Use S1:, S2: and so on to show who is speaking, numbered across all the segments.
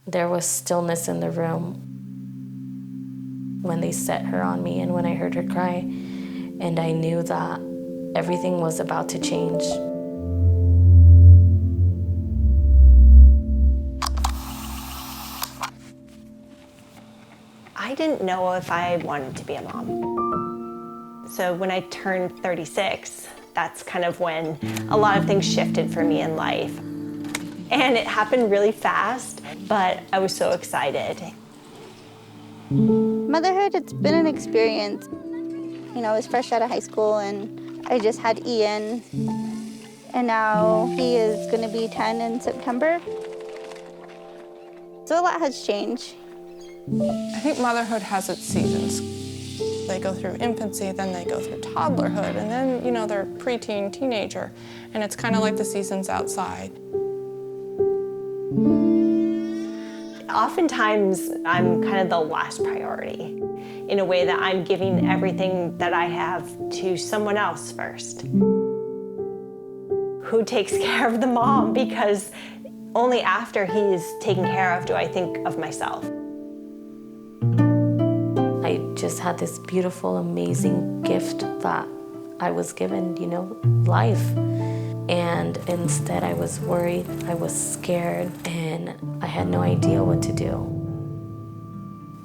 S1: There was stillness in the room when they set her on me and when I heard her cry, and I knew that everything was about to change.
S2: I didn't know if I wanted to be a mom. So when I turned 36, that's kind of when a lot of things shifted for me in life. And it happened really fast, but I was so excited.
S3: Motherhood, it's been an experience. You know, I was fresh out of high school and I just had Ian. And now he is going to be 10 in September. So a lot has changed.
S4: I think motherhood has its seasons. They go through infancy, then they go through toddlerhood, and then, you know, they're preteen, teenager. And it's kind of like the seasons outside.
S2: Oftentimes, I'm kind of the last priority in a way that I'm giving everything that I have to someone else first. Who takes care of the mom? Because only after he's taken care of do I think of myself.
S1: I just had this beautiful, amazing gift that I was given, you know, life. And instead I was worried, I was scared, and I had no idea what to do.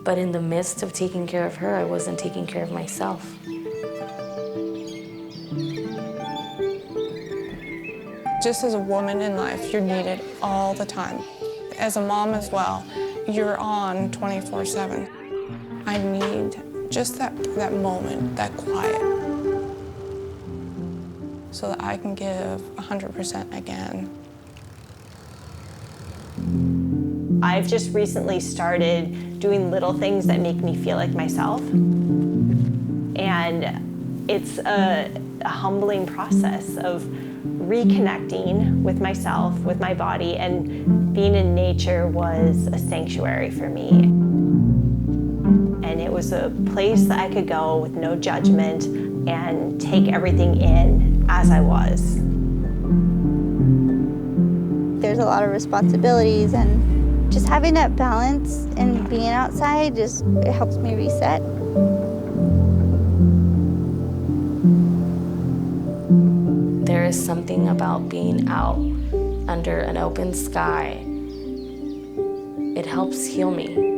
S1: But in the midst of taking care of her, I wasn't taking care of myself.
S4: Just as a woman in life, you're needed all the time. As a mom as well, you're on 24/7. I need just that moment, that quiet, so that I can give 100% again.
S2: I've just recently started doing little things that make me feel like myself. And it's a humbling process of reconnecting with myself, with my body, and being in nature was a sanctuary for me. And it was a place that I could go with no judgment and take everything in as I was.
S3: There's a lot of responsibilities, and just having that balance and being outside it helps me reset.
S1: There is something about being out under an open sky. It helps heal me.